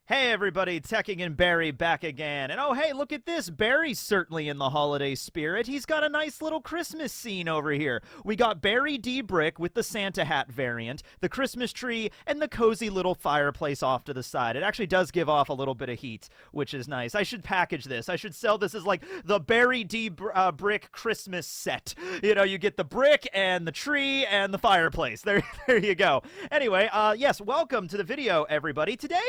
Hey everybody, Tekking and Barry back again. And oh hey, look at this. Barry's certainly in the holiday spirit. He's got a nice little Christmas scene over here. We got Barry D. Brick with the Santa hat variant, the Christmas tree, and the cozy little fireplace off to the side. It actually does give off a little bit of heat, which is nice. I should package this. I should sell this as like the Barry D. Brick Christmas set. You know, you get the brick and the tree and the fireplace. There you go. Anyway, yes, welcome to the video, everybody. Today,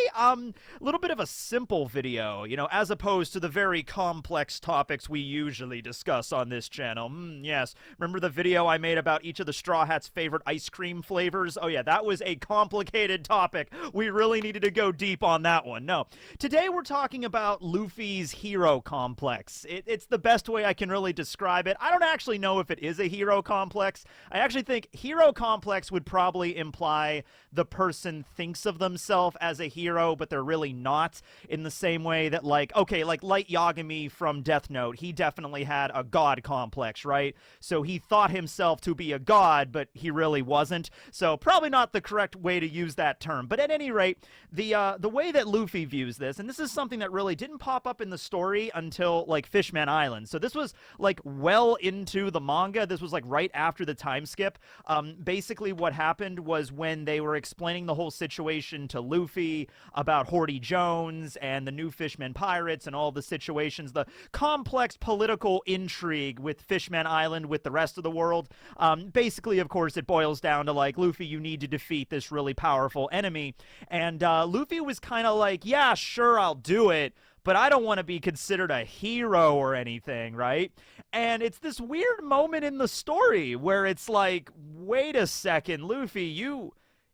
a little bit of a simple video, you know, as opposed to the very complex topics we usually discuss on this channel. Yes, remember the video I made about each of the Straw Hat's favorite ice cream flavors? Oh yeah, that was a complicated topic. We really needed to go deep on that one. No, today we're talking about Luffy's hero complex. It's the best way I can really describe it. I don't actually know if it is a hero complex. I actually think hero complex would probably imply the person thinks of themselves as a hero, but they're really not, in the same way that, like, okay, like Light Yagami from Death Note, he definitely had a god complex, right? So he thought himself to be a god, but he really wasn't. So probably not the correct way to use that term. But at any rate, the way that Luffy views this, and this is something that really didn't pop up in the story until, like, Fishman Island. So this was, like, well into the manga. This was, like, right after the time skip. Basically what happened was when they were explaining the whole situation to Luffy about Horty Jones and the new Fishman Pirates and all the situations, the complex political intrigue with Fishman Island with the rest of the world. Basically, of course, it boils down to, like, Luffy, you need to defeat this really powerful enemy. And Luffy was kind of like, yeah, sure, I'll do it, but I don't want to be considered a hero or anything, right? And it's this weird moment in the story where it's like, wait a second, Luffy,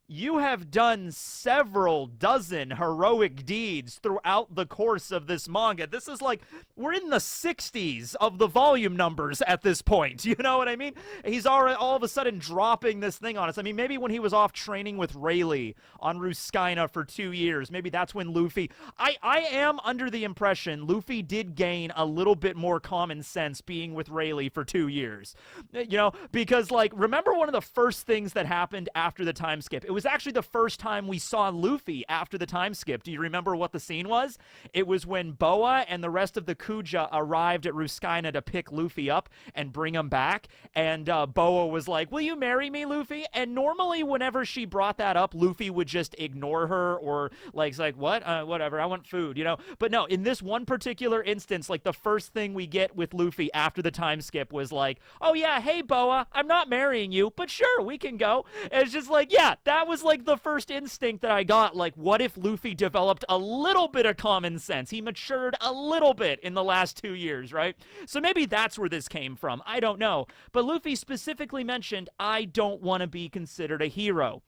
you have done several dozen heroic deeds throughout the course of this manga. This is like, we're in the 60s of the volume numbers at this point. You know what I mean? He's already all of a sudden dropping this thing on us. I mean, maybe when he was off training with Rayleigh on Ruskina for 2 years, maybe that's when Luffy... I am under the impression Luffy did gain a little bit more common sense being with Rayleigh for 2 years. You know, because, like, remember one of the first things that happened after the time skip? It was actually the first time we saw Luffy after the time skip. Do you remember what the scene was? It was when Boa and the rest of the Kuja arrived at Ruskina to pick Luffy up and bring him back, and Boa was like, will you marry me, Luffy? And normally whenever she brought that up, Luffy would just ignore her, or like, it's like, what? Whatever, I want food, you know? But no, in this one particular instance, like, the first thing we get with Luffy after the time skip was like, oh yeah, hey Boa, I'm not marrying you, but sure, we can go. And it's just like, yeah, that was like the first instinct that I got. Like, what if Luffy developed a little bit of common sense? He matured a little bit in the last 2 years, right? So maybe that's where this came from. I don't know. But Luffy specifically mentioned, I don't want to be considered a hero.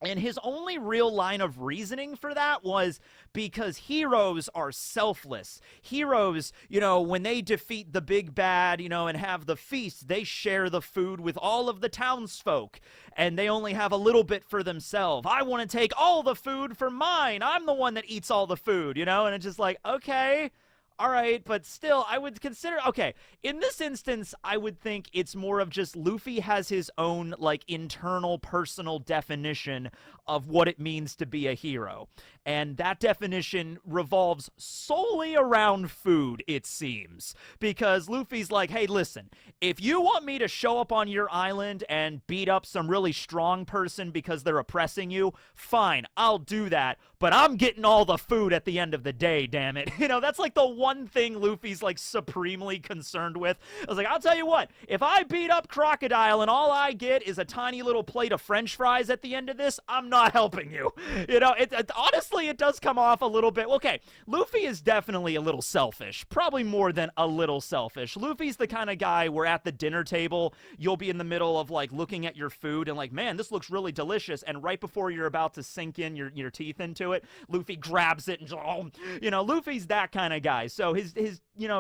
And his only real line of reasoning for that was because heroes are selfless. Heroes, you know, when they defeat the big bad, you know, and have the feast, they share the food with all of the townsfolk, and they only have a little bit for themselves. I want to take all the food for mine. I'm the one that eats all the food, you know, and it's just like, okay, all right, but still, I would consider, okay, in this instance, I would think it's more of just Luffy has his own, like, internal personal definition of what it means to be a hero. And that definition revolves solely around food, it seems. Because Luffy's like, hey, listen, if you want me to show up on your island and beat up some really strong person because they're oppressing you, fine, I'll do that, but I'm getting all the food at the end of the day, damn it. You know, that's like the one thing Luffy's, like, supremely concerned with. I was like, I'll tell you what, if I beat up Crocodile and all I get is a tiny little plate of French fries at the end of this, I'm not helping you. You know, honestly, it does come off a little bit. Okay, Luffy is definitely a little selfish, probably more than a little selfish. Luffy's the kind of guy where at the dinner table, you'll be in the middle of, like, looking at your food and like, man, this looks really delicious, and right before you're about to sink in your teeth into it, Luffy grabs it and, oh, you know, Luffy's that kind of guy. So his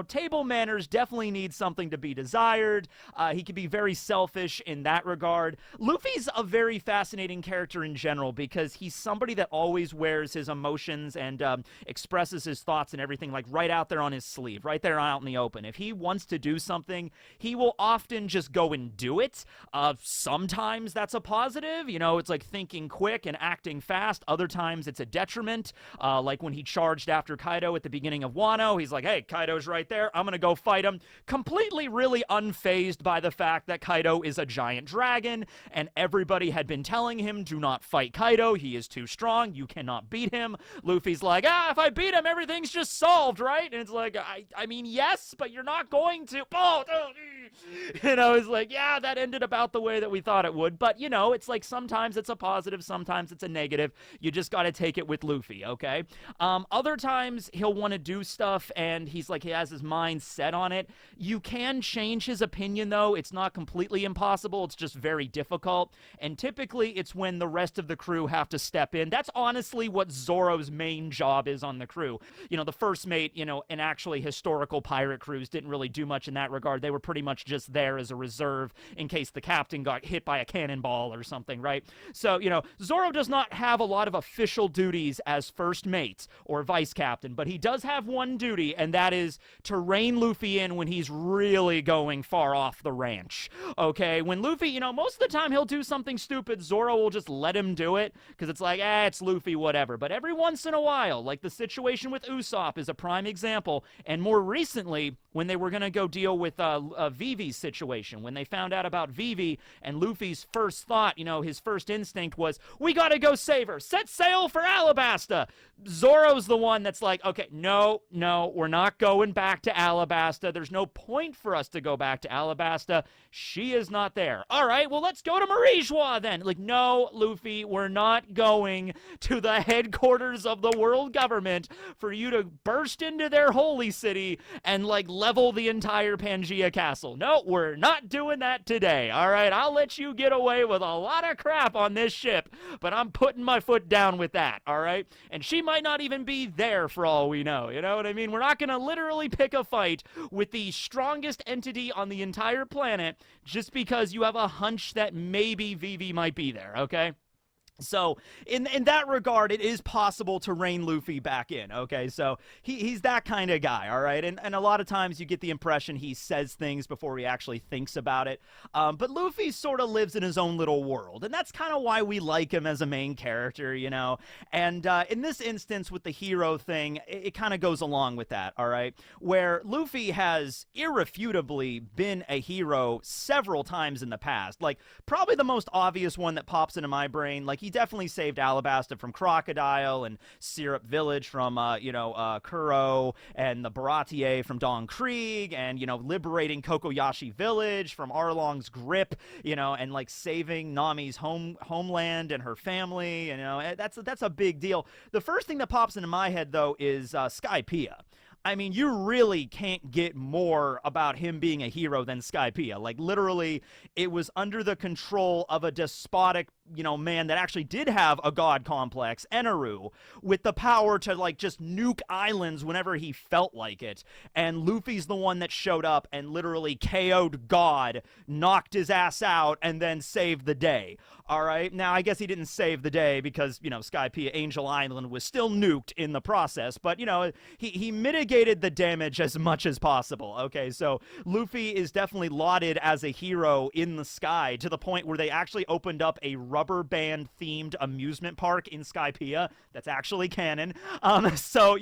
table manners definitely need something to be desired. He can be very selfish in that regard. Luffy's a very fascinating character in general because he's somebody that always wears his emotions and expresses his thoughts and everything like right out there on his sleeve, right there out in the open. If he wants to do something, he will often just go and do it. Sometimes that's a positive. It's like thinking quick and acting fast. Other times it's a detriment. Like when he charged after Kaido at the beginning of Wano, he's like, hey, Kaido's right there. I'm going to go fight him. Completely really unfazed by the fact that Kaido is a giant dragon and everybody had been telling him, do not fight Kaido. He is too strong. You cannot beat him. Luffy's like, if I beat him, everything's just solved, right? And it's like, I mean, yes, but you're not going to. It's like, yeah, that ended about the way that we thought it would. But, it's like sometimes it's a positive, sometimes it's a negative. You just got to take it with Luffy, okay? Other times he'll want to do stuff and he's like, he has his mind set on it. You can change his opinion, though. It's not completely impossible. It's just very difficult. And typically it's when the rest of the crew have to step in. That's honestly what Zoro's main job is on the crew. The first mate, and actually historical pirate crews didn't really do much in that regard. They were pretty much just there as a reserve in case the captain got hit by a cannonball or something, right? So, Zoro does not have a lot of official duties as first mate or vice captain, but he does have one duty, and that is to rein Luffy in when he's really going far off the ranch, okay? When Luffy, most of the time he'll do something stupid, Zoro will just let him do it, because it's like, it's Luffy, whatever. But every once in a while, like the situation with Usopp is a prime example, and more recently, when they were going to go deal with Vivi's situation, when they found out about Vivi, and Luffy's first thought, his first instinct was, we gotta go save her, set sail for Alabasta. Zoro's the one that's like, okay, no, we're not going back to Alabasta. There's no point for us to go back to Alabasta. She is not there. All right, well, let's go to Marijois then. Like, no, Luffy, we're not going to the headquarters of the world government for you to burst into their holy city and, like, level the entire Pangaea castle. No, we're not doing that today. All right, I'll let you get away with a lot of crap on this ship, but I'm putting my foot down with that, all right? And she might not even be there for all we know, you know what I mean? We're not going to literally pick a fight with the strongest entity on the entire planet just because you have a hunch that maybe Vivi might be there, okay? So, in that regard, it is possible to rein Luffy back in, okay? So, he's that kind of guy, all right? And a lot of times you get the impression he says things before he actually thinks about it. But Luffy sort of lives in his own little world, and that's kind of why we like him as a main character, And in this instance with the hero thing, it kind of goes along with that, all right? Where Luffy has irrefutably been a hero several times in the past. Like, probably the most obvious one that pops into my brain, like, he definitely saved Alabasta from Crocodile and Syrup Village from, Kuro and the Baratier from Don Krieg and, liberating Kokoyashi Village from Arlong's grip, and, like, saving Nami's homeland and her family, that's a big deal. The first thing that pops into my head, though, is Skypiea. I mean, you really can't get more about him being a hero than Skypiea. Like, literally, it was under the control of a despotic, man that actually did have a god complex, Eneru, with the power to, like, just nuke islands whenever he felt like it. And Luffy's the one that showed up and literally KO'd God, knocked his ass out, and then saved the day. All right? Now, I guess he didn't save the day because, Skypiea Angel Island was still nuked in the process. But, he mitigated the damage as much as possible. Okay, so Luffy is definitely lauded as a hero in the sky to the point where they actually opened up a rubber band themed amusement park in Skypiea. That's actually canon. So,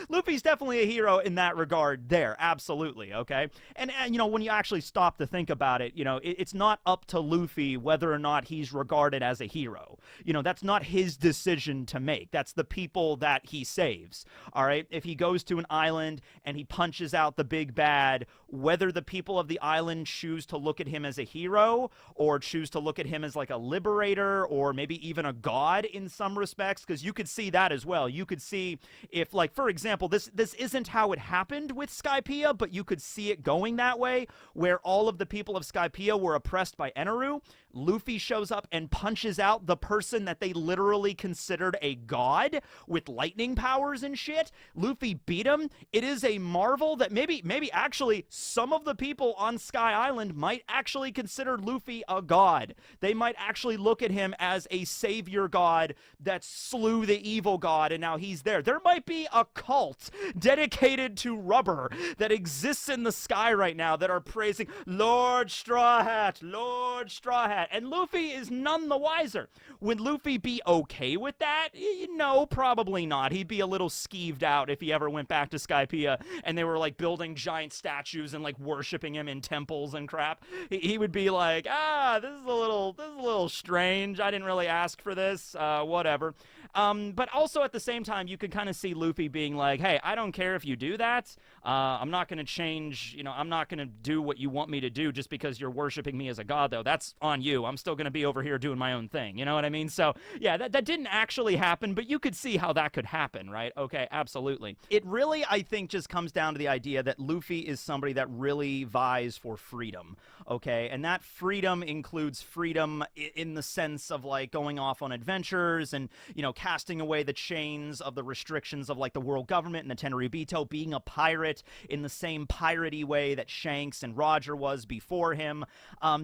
Luffy's definitely a hero in that regard there. Absolutely. Okay. And when you actually stop to think about it, it's not up to Luffy whether or not he's regarded as a hero. That's not his decision to make. That's the people that he saves. All right. If he goes to an island and he punches out the big bad, whether the people of the island choose to look at him as a hero or choose to look at him as like a liberator liberator or maybe even a god in some respects, because you could see that as well. You could see if, like, for example, this isn't how it happened with Skypiea, but you could see it going that way, where all of the people of Skypiea were oppressed by Eneru. Luffy shows up and punches out the person that they literally considered a god with lightning powers and shit. Luffy beat him. It is a marvel that maybe actually some of the people on Sky Island might actually consider Luffy a god. They might actually look at him as a savior god that slew the evil god, and now he's there. There might be a cult dedicated to rubber that exists in the sky right now that are praising Lord Straw Hat, Lord Straw Hat. And Luffy is none the wiser. Would Luffy be okay with that? No, probably not. He'd be a little skeeved out if he ever went back to Skypiea and they were like building giant statues and like worshiping him in temples and crap. He would be like, this is a little strange. I didn't really ask for this. Whatever. But also at the same time, you could kind of see Luffy being like, hey, I don't care if you do that. I'm not going to change, I'm not going to do what you want me to do just because you're worshiping me as a god, though. That's on you. I'm still going to be over here doing my own thing. You know what I mean? So, yeah, that didn't actually happen, but you could see how that could happen, right? Okay, absolutely. It really, I think, just comes down to the idea that Luffy is somebody that really vies for freedom, okay? And that freedom includes freedom in the sense of, like, going off on adventures and, casting away the chains of the restrictions of, like, the world government and the Tenryubito, being a pirate in the same piratey way that Shanks and Roger was before him.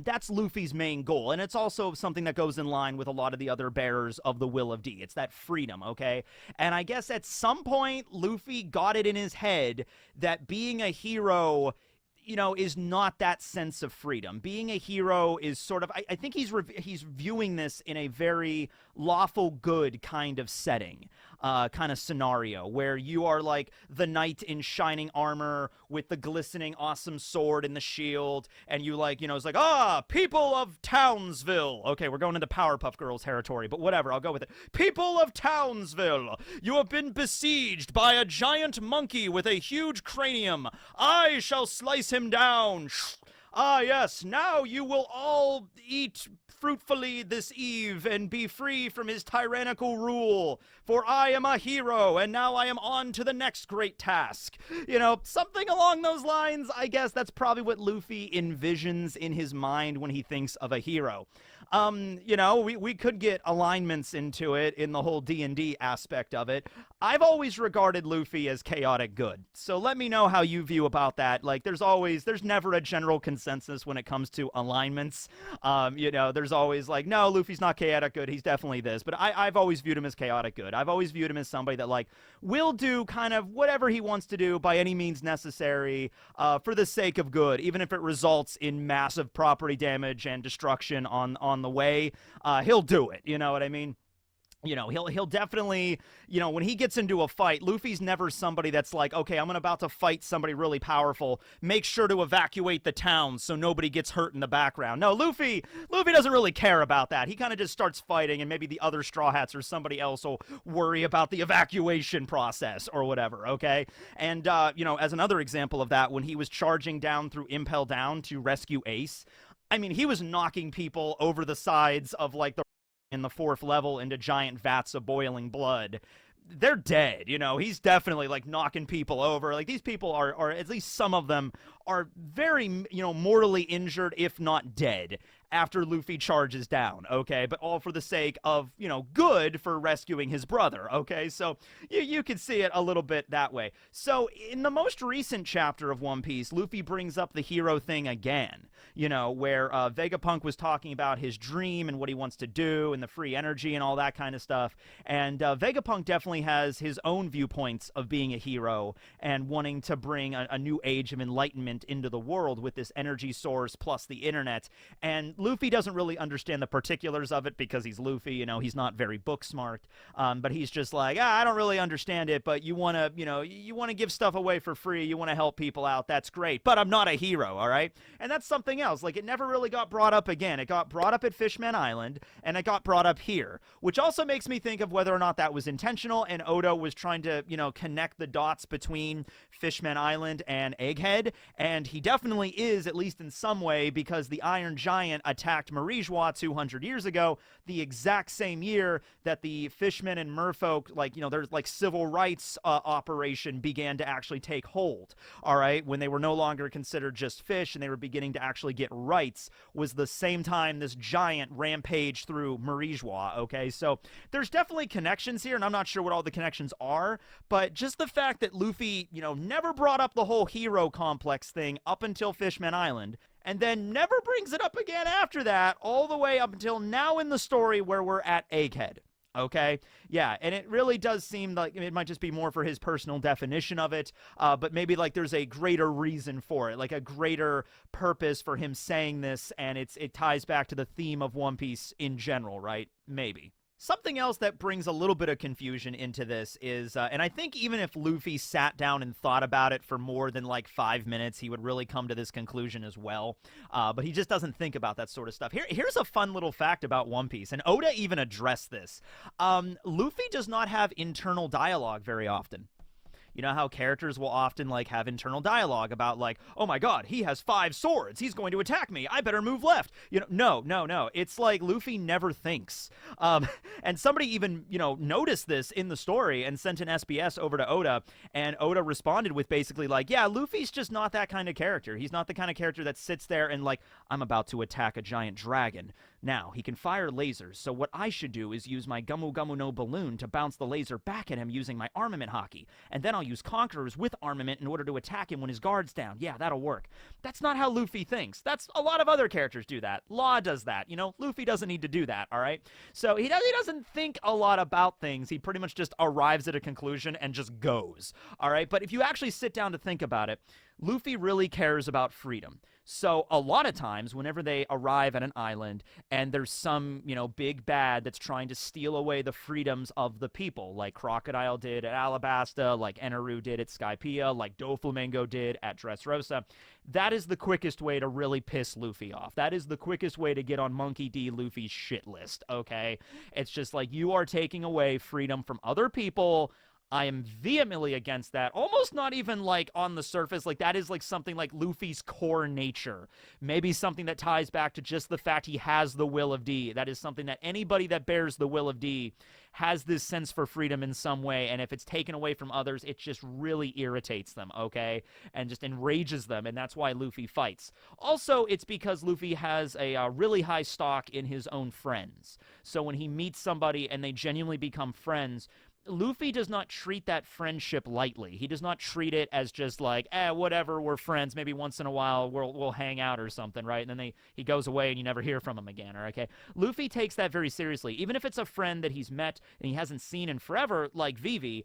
That's Luffy's main goal, and it's also something that goes in line with a lot of the other bearers of the Will of D. It's that freedom, okay? And I guess at some point, Luffy got it in his head that being a hero, is not that sense of freedom. Being a hero is sort of, I think he's viewing this in a very lawful good kind of setting, kind of scenario, where you are like the knight in shining armor with the glistening awesome sword and the shield, and you like, it's like, people of Townsville. Okay, we're going into Powerpuff Girls territory, but whatever, I'll go with it. People of Townsville, you have been besieged by a giant monkey with a huge cranium. I shall slice him down. Yes, now you will all eat fruitfully this eve and be free from his tyrannical rule, for I am a hero, and now I am on to the next great task. Something along those lines. I guess that's probably what Luffy envisions in his mind when he thinks of a hero. We could get alignments into it in the whole D&D aspect of it. I've always regarded Luffy as chaotic good. So let me know how you view about that. Like, there's never a general consensus when it comes to alignments. There's always like, no, Luffy's not chaotic good. He's definitely this. But I've always viewed him as chaotic good. I've always viewed him as somebody that, like, will do kind of whatever he wants to do by any means necessary, for the sake of good, even if it results in massive property damage and destruction on the way. He'll do it. You know what I mean? He'll definitely, when he gets into a fight, Luffy's never somebody that's like, okay, I'm about to fight somebody really powerful. Make sure to evacuate the town so nobody gets hurt in the background. No, Luffy doesn't really care about that. He kind of just starts fighting, and maybe the other Straw Hats or somebody else will worry about the evacuation process or whatever, okay? And, as another example of that, when he was charging down through Impel Down to rescue Ace, I mean, he was knocking people over the sides of, like, in the 4th level into giant vats of boiling blood. They're dead, he's definitely like knocking people over. Like, these people are at least some of them are very, mortally injured, if not dead, after Luffy charges down, okay? But all for the sake of, good for rescuing his brother, okay? So you could see it a little bit that way. So in the most recent chapter of One Piece, Luffy brings up the hero thing again, where Vegapunk was talking about his dream and what he wants to do and the free energy and all that kind of stuff. And Vegapunk definitely has his own viewpoints of being a hero and wanting to bring a new age of enlightenment into the world with this energy source plus the internet. And Luffy doesn't really understand the particulars of it because he's Luffy, he's not very book smart. But he's just like, I don't really understand it, but you want to give stuff away for free. You want to help people out. That's great. But I'm not a hero, all right? And that's something else. Like, it never really got brought up again. It got brought up at Fishman Island, and it got brought up here, which also makes me think of whether or not that was intentional and Oda was trying to, connect the dots between Fishman Island and Egghead. And he definitely is, at least in some way, because the Iron Giant attacked Marijois 200 years ago, the exact same year that the fishmen and merfolk, like, you know, there's like civil rights operation began to actually take hold, all right, when they were no longer considered just fish and they were beginning to actually get rights, was the same time this giant rampage through Marijois, okay? So there's definitely connections here, and I'm not sure what all the connections are, but just the fact that Luffy, you know, never brought up the whole hero complex thing up until Fishman Island, and then never brings it up again after that, all the way up until now in the story where we're at Egghead. Okay, yeah, and it really does seem like it might just be more for his personal definition of it, but maybe like there's a greater reason for it, like a greater purpose for him saying this, and it ties back to the theme of One Piece in general, right? Maybe. Something else that brings a little bit of confusion into this is, and I think even if Luffy sat down and thought about it for more than like 5 minutes, he would really come to this conclusion as well. But he just doesn't think about that sort of stuff. Here's a fun little fact about One Piece, and Oda even addressed this. Luffy does not have internal dialogue very often. You know how characters will often, like, have internal dialogue about, like, oh my god, he has 5 swords, he's going to attack me, I better move left. You know, no. It's like Luffy never thinks. And somebody even, you know, noticed this in the story and sent an SBS over to Oda, and Oda responded with basically like, yeah, Luffy's just not that kind of character. He's not the kind of character that sits there and, like, I'm about to attack a giant dragon. Now, he can fire lasers, so what I should do is use my Gumu Gumu no balloon to bounce the laser back at him using my armament hockey, and then I'll use conquerors with armament in order to attack him when his guard's down. Yeah, that'll work. That's not how Luffy thinks. That's a lot of other characters do that. Law does that, you know? Luffy doesn't need to do that, all right? So he doesn't think a lot about things. He pretty much just arrives at a conclusion and just goes, all right? But if you actually sit down to think about it, Luffy really cares about freedom. So a lot of times, whenever they arrive at an island and there's some, you know, big bad that's trying to steal away the freedoms of the people, like Crocodile did at Alabasta, like Eneru did at Skypiea, like Doflamingo did at Dressrosa, that is the quickest way to really piss Luffy off. That is the quickest way to get on Monkey D. Luffy's shit list, okay? It's just like, you are taking away freedom from other people. I am vehemently against that. Almost not even like on the surface. Like that is like something like Luffy's core nature. Maybe something that ties back to just the fact he has the will of D. That is something that anybody that bears the will of D has this sense for freedom in some way. And if it's taken away from others, it just really irritates them, okay? And just enrages them. And that's why Luffy fights. Also, it's because Luffy has a really high stock in his own friends. So when he meets somebody and they genuinely become friends, Luffy does not treat that friendship lightly. He does not treat it as just like, whatever, we're friends. Maybe once in a while we'll hang out or something, right? And then he goes away and you never hear from him again, okay? Luffy takes that very seriously. Even if it's a friend that he's met and he hasn't seen in forever, like Vivi,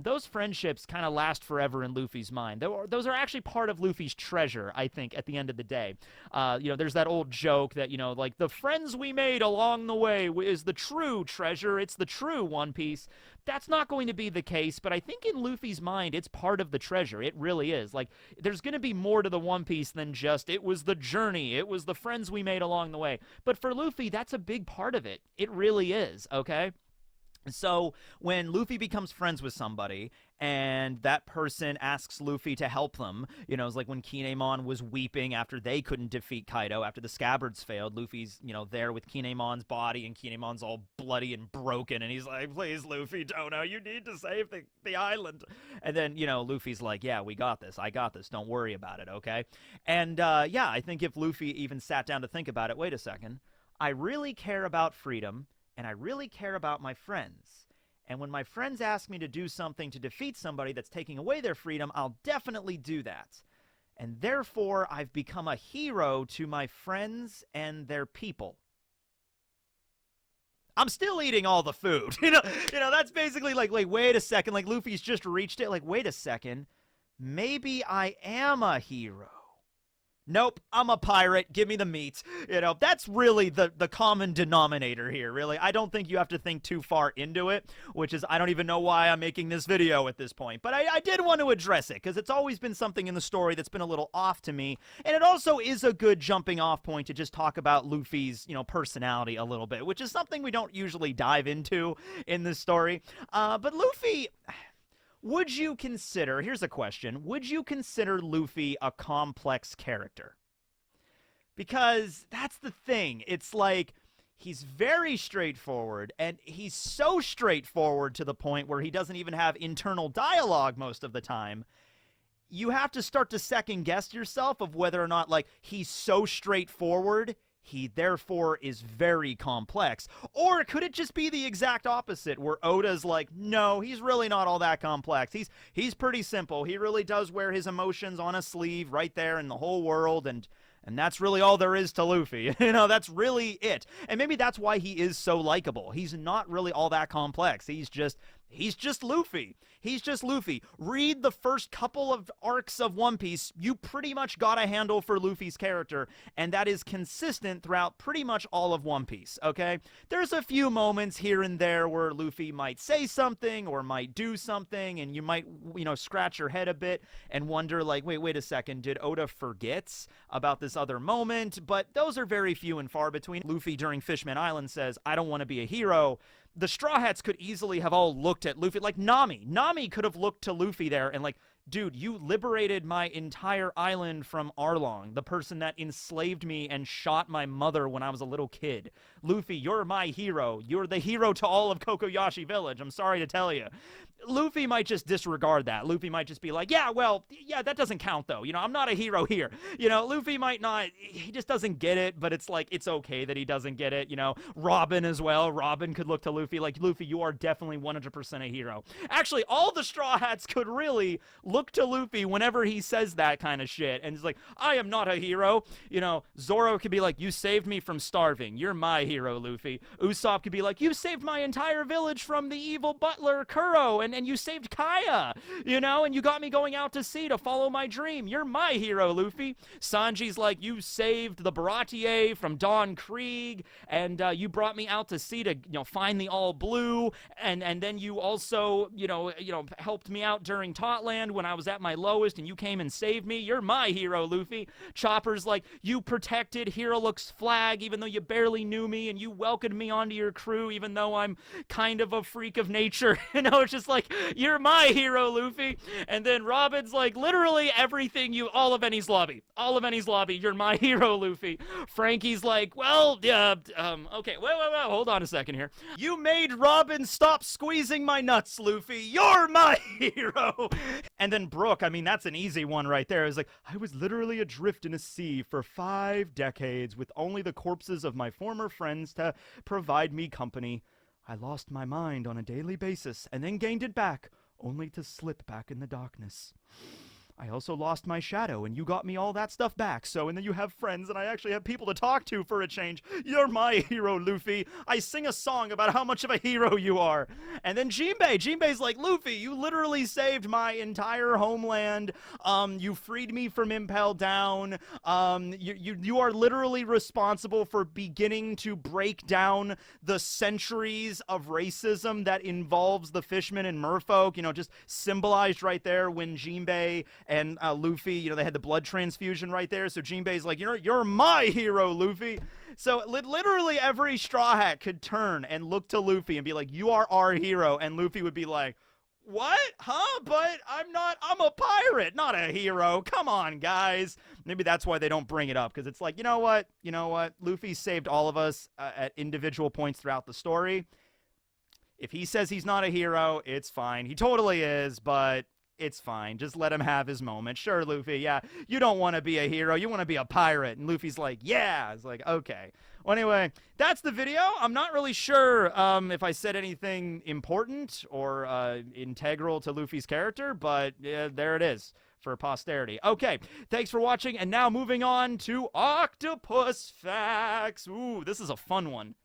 those friendships kind of last forever in Luffy's mind. Those are actually part of Luffy's treasure, I think, at the end of the day. You know, there's that old joke that, you know, like, the friends we made along the way is the true treasure. It's the true One Piece. That's not going to be the case, but I think in Luffy's mind, it's part of the treasure. It really is. Like, there's going to be more to the One Piece than just, it was the journey, it was the friends we made along the way. But for Luffy, that's a big part of it. It really is, okay? So when Luffy becomes friends with somebody and that person asks Luffy to help them, you know, it's like when Kinemon was weeping after they couldn't defeat Kaido, after the Scabbards failed, Luffy's, you know, there with Kinemon's body and Kinemon's all bloody and broken and he's like, please, Luffy, Dono, you need to save the island. And then, you know, Luffy's like, yeah, we got this. I got this. Don't worry about it, okay? And, yeah, I think if Luffy even sat down to think about it, wait a second, I really care about freedom. And I really care about my friends. And when my friends ask me to do something to defeat somebody that's taking away their freedom, I'll definitely do that. And therefore, I've become a hero to my friends and their people. I'm still eating all the food. You know, that's basically like, wait a second, like Luffy's just reached it. Like, wait a second, maybe I am a hero. Nope, I'm a pirate. Give me the meat. You know, that's really the common denominator here, really. I don't think you have to think too far into it, which is, I don't even know why I'm making this video at this point. But I did want to address it, because it's always been something in the story that's been a little off to me. And it also is a good jumping off point to just talk about Luffy's, you know, personality a little bit, which is something we don't usually dive into in this story. But Luffy... Would you consider, here's a question, would you consider Luffy a complex character? Because that's the thing. It's like, he's very straightforward, and he's so straightforward to the point where he doesn't even have internal dialogue most of the time. You have to start to second guess yourself of whether or not, like, he's so straightforward, he therefore is very complex. Or could it just be the exact opposite, where Oda's like, no, he's really not all that complex. He's pretty simple. He really does wear his emotions on a sleeve right there in the whole world, and that's really all there is to Luffy. That's really it. And maybe that's why he is so likable. He's not really all that complex. He's just Luffy. He's just Luffy. Read the first couple of arcs of One Piece, you pretty much got a handle for Luffy's character, and that is consistent throughout pretty much all of One Piece, okay? There's a few moments here and there where Luffy might say something or might do something, and you might, scratch your head a bit and wonder, like, wait a second, did Oda forget about this other moment? But those are very few and far between. Luffy during Fishman Island says, I don't want to be a hero. The Straw Hats could easily have all looked at Luffy, like Nami. Nami could have looked to Luffy there and like, dude, you liberated my entire island from Arlong, the person that enslaved me and shot my mother when I was a little kid. Luffy, you're my hero. You're the hero to all of Kokoyashi Village. I'm sorry to tell you. Luffy might just disregard that. Luffy might just be like, yeah, that doesn't count though. I'm not a hero here. Luffy might not, he just doesn't get it, but it's like, it's okay that he doesn't get it. Robin as well. Robin could look to Luffy like, Luffy, you are definitely 100% a hero. Actually, all the Straw Hats could really look to Luffy whenever he says that kind of shit. And he's like, I am not a hero. Zoro could be like, you saved me from starving. You're my hero, Luffy. Usopp could be like, you saved my entire village from the evil butler, Kuro, and you saved Kaya, and you got me going out to sea to follow my dream. You're my hero, Luffy. Sanji's like, you saved the Baratier from Don Krieg, and you brought me out to sea to, find the All Blue, and then you also, helped me out during Totland when I was at my lowest, and you came and saved me. You're my hero, Luffy. Chopper's like, you protected Hero Look's flag even though you barely knew me, and you welcomed me onto your crew even though I'm kind of a freak of nature. It's just like, you're my hero, Luffy. And then Robin's like, literally everything all of Enies Lobby. All of Enies Lobby, you're my hero, Luffy. Frankie's like, well, okay, wait, hold on a second here. You made Robin stop squeezing my nuts, Luffy. You're my hero. And then Brooke, I mean, that's an easy one right there. It's like, I was literally adrift in a sea for 5 decades with only the corpses of my former friends to provide me company. I lost my mind on a daily basis and then gained it back, only to slip back in the darkness. I also lost my shadow, and you got me all that stuff back, and then you have friends, and I actually have people to talk to for a change. You're my hero, Luffy. I sing a song about how much of a hero you are. And then Jinbei's like, Luffy, you literally saved my entire homeland. You freed me from Impel Down. You are literally responsible for beginning to break down the centuries of racism that involves the fishmen and merfolk, just symbolized right there when Jinbei and Luffy, they had the blood transfusion right there. So Jinbei's like, you're my hero, Luffy. So literally every Straw Hat could turn and look to Luffy and be like, you are our hero. And Luffy would be like, what? Huh? But I'm a pirate, not a hero. Come on, guys. Maybe that's why they don't bring it up, because it's like, you know what? Luffy saved all of us at individual points throughout the story. If he says he's not a hero, it's fine. He totally is, but it's fine. Just let him have his moment. Sure, Luffy, yeah, you don't want to be a hero. You want to be a pirate. And Luffy's like, yeah. It's like, okay. Well, anyway, that's the video. I'm not really sure if I said anything important or integral to Luffy's character, but there it is for posterity. Okay, thanks for watching. And now moving on to Octopus Facts. Ooh, this is a fun one.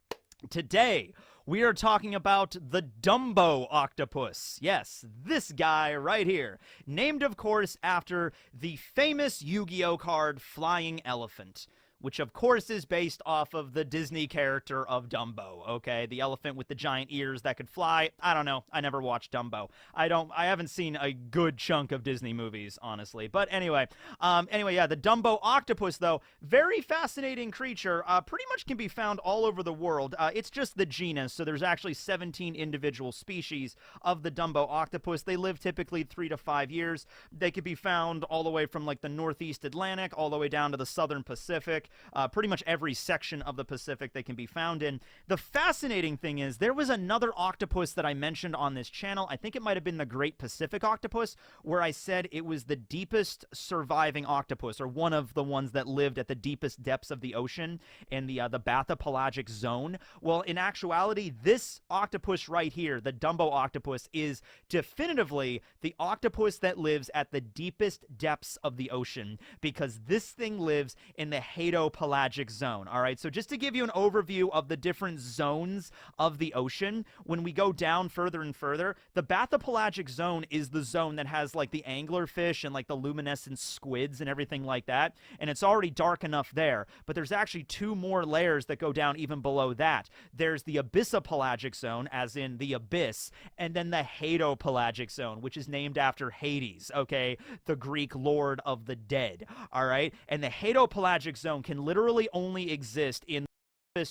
Today, we are talking about the Dumbo octopus. Yes, this guy right here. Named, of course, after the famous Yu-Gi-Oh card Flying Elephant, which of course is based off of the Disney character of Dumbo, okay? The elephant with the giant ears that could fly. I don't know. I never watched Dumbo. I haven't seen a good chunk of Disney movies, honestly. But anyway, yeah, the Dumbo octopus, though, very fascinating creature. Pretty much can be found all over the world. It's just the genus, so there's actually 17 individual species of the Dumbo octopus. They live typically 3 to 5 years. They could be found all the way from like the Northeast Atlantic all the way down to the Southern Pacific. Pacific, pretty much every section of the Pacific they can be found in. The fascinating thing is there was another octopus that I mentioned on this channel. I think it might have been the Great Pacific Octopus, where I said it was the deepest surviving octopus, or one of the ones that lived at the deepest depths of the ocean in the bathypelagic zone. Well, in actuality, this octopus right here, the Dumbo octopus, is definitively the octopus that lives at the deepest depths of the ocean, because this thing lives in the hadopelagic zone. All right, so just to give you an overview of the different zones of the ocean, when we go down further and further, the bathypelagic zone is the zone that has like the anglerfish and like the luminescent squids and everything like that, and it's already dark enough there. But there's actually two more layers that go down even below that. There's the abyssopelagic zone, as in the abyss, and then the hadopelagic zone, which is named after Hades, okay, the Greek lord of the dead. All right, and the hadopelagic zone can literally only exist in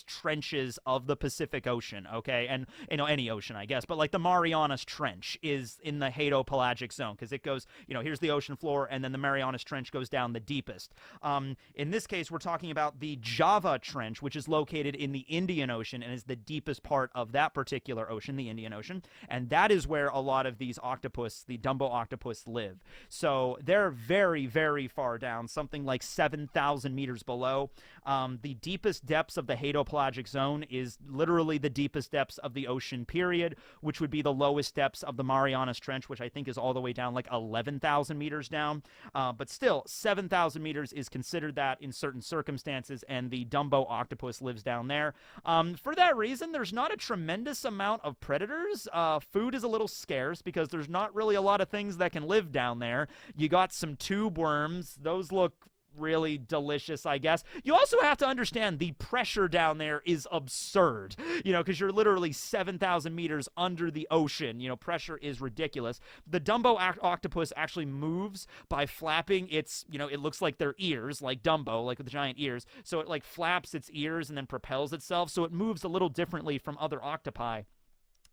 trenches of the Pacific Ocean, okay, and any ocean, I guess, but like the Marianas Trench is in the hadopelagic zone, because it goes, here's the ocean floor, and then the Marianas Trench goes down the deepest. In this case, we're talking about the Java Trench, which is located in the Indian Ocean and is the deepest part of that particular ocean, the Indian Ocean, and that is where a lot of these octopus, the Dumbo octopus, live. So they're very, very far down, something like 7,000 meters below. The deepest depths of the hadopelagic zone is literally the deepest depths of the ocean, period, which would be the lowest depths of the Marianas Trench, which I think is all the way down like 11,000 meters down. But still, 7,000 meters is considered that in certain circumstances, and the Dumbo octopus lives down there. For that reason, there's not a tremendous amount of predators. Food is a little scarce because there's not really a lot of things that can live down there. You got some tube worms. Those look really delicious, I guess. You also have to understand the pressure down there is absurd, because you're literally 7,000 meters under the ocean. Pressure is ridiculous. The Dumbo octopus actually moves by flapping its, it looks like their ears, like Dumbo, like with the giant ears. So it like flaps its ears and then propels itself. So it moves a little differently from other octopi.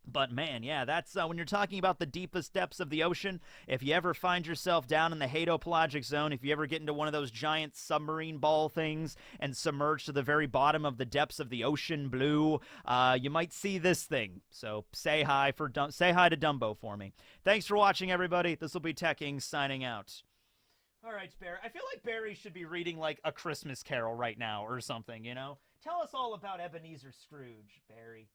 But man, yeah, that's when you're talking about the deepest depths of the ocean. If you ever find yourself down in the hadopelagic zone, if you ever get into one of those giant submarine ball things and submerge to the very bottom of the depths of the ocean blue, you might see this thing. So say hi to Dumbo for me. Thanks for watching, everybody. This will be Tekking signing out. All right, Barry. I feel like Barry should be reading like A Christmas Carol right now or something. Tell us all about Ebenezer Scrooge, Barry.